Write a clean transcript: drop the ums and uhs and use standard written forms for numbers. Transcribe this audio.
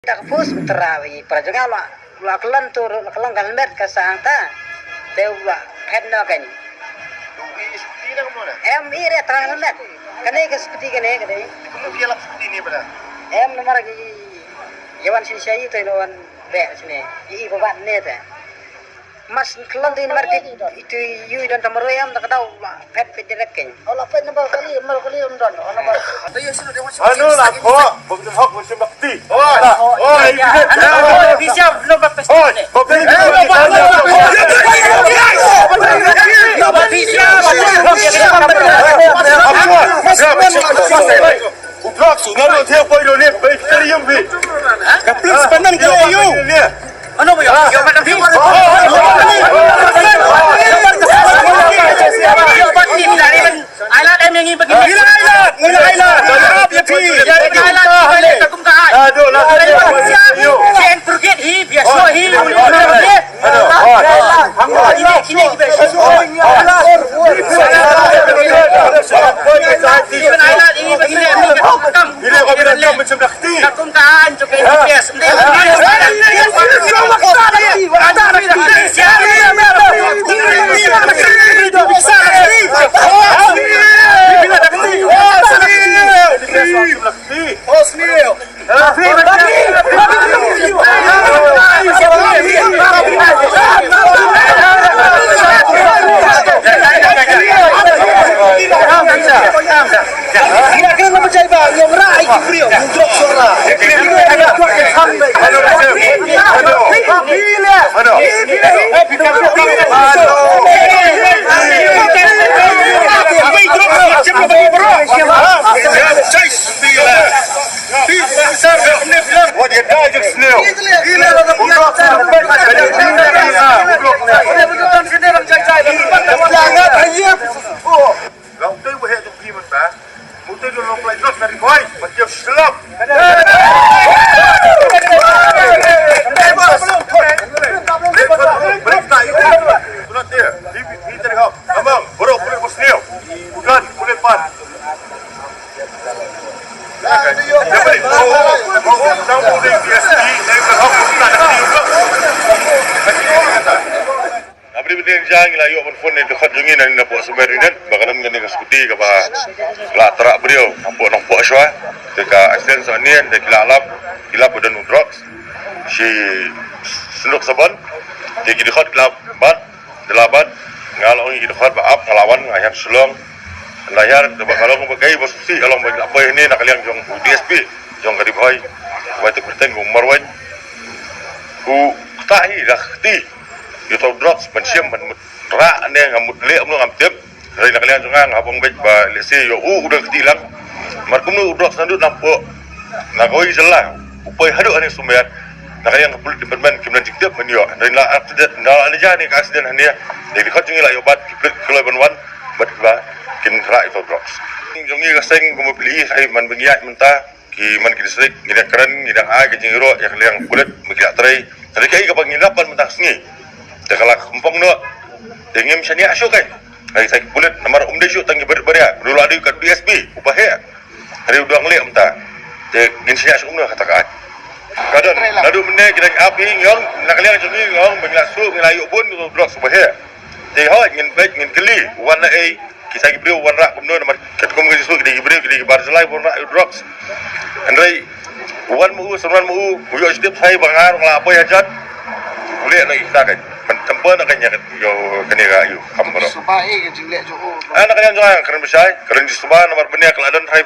Tak pus terawi prajaga la kelan tur kelan galmet kasangta teu la hedna kan em ire terang net kene ke seperti kene Dia lah seperti ini pada. em nomor lagi yawan sini saya itu lawan be sini i babat ne ta mas kelan tu nomor itu yu dan tamaro em tak tahu pet direct kan olah pet nomor kali umdan nomor Ada yang sudah dewan. Anu lah kok, betul hak macam bakti. bisa belum berpesta Oi, bakti. Udrak sungai tu tiap poin ni, baik terium bi. Kaplan sepanan kalau you. ano ba yun yung madam Island em yang ingin begini. Island. Arab ya pi. Island terkumkaan. Aduh lah. Chen forget he biasa he. Ini biasa. Island ini begini Ini kau bilang macam bakti. terkumkaan juga biasa. Wat je daar je sneeuw. Laut tu boleh tu pergi mana? Mungkin tu long flight drop dari koi, macam selap. Break tak itu. Tu nanti, di terhap. Amang, borok boleh bos sneeuw. Bukan boleh pan. Abri bideng jang ila yo phone ni dekat jungin ni napok sumber ni bakalan ngani kaskuti ka ba la terak beliau nampak aswa teka asen sonian de kilap dan udrox si senuk saban de dekat kilap bat delabat ngalong dekat ba ap ngelawan ngayar sulong layar de bakalan bagai bosusi along bagi apa ini nak kalian jong DSP jong kadi boy waitu perteng marwan ku tahi rakhti itu drops pensiam ra ne ngamut le amno ngamtep dari nak kalian jungang abang baik ba lesi yo udah ketilang markum nu drops nandu nampo nakoi jelah upai hadu ane sumber nak kalian kapul department kimlan jiktep menyo dari la accident na aja ni accident hania dari khat jungi la yo bat kilo ban bat ba kim ra itu drops jungi kaseng kumu pilih sai man bengiat mentah ki man kidisrik ngida keren ngida ai ke jingiro yang kalian kulit megiat trai dari kai ka panginapan mentah sengi kalau kumpang no, dengan misalnya asok kan, hari saya kulit nomor umdesuk tangi beria, dulu ada kat BSB, upahnya, hari udah ngeliat mentah, jadi misalnya asok no katakan, kadang, lalu mana kita api yang nak kalian cumi yang mengasu mengayu pun tu blok upahnya, jadi hal ingin baik ingin keli, warna A, kisah beri warna kumno nomor ketemu kisah kita beri kita barzalai warna drops, andai warna mu, seruan mu, bujuk setiap saya bangar ngelapo ya jat, boleh lagi kita kan. Tempat nak kanya yo kena rayu kamera. Sebaik je lihat jo. Anak kalian jangan keren besar, keren di semua nomor benar keladan hai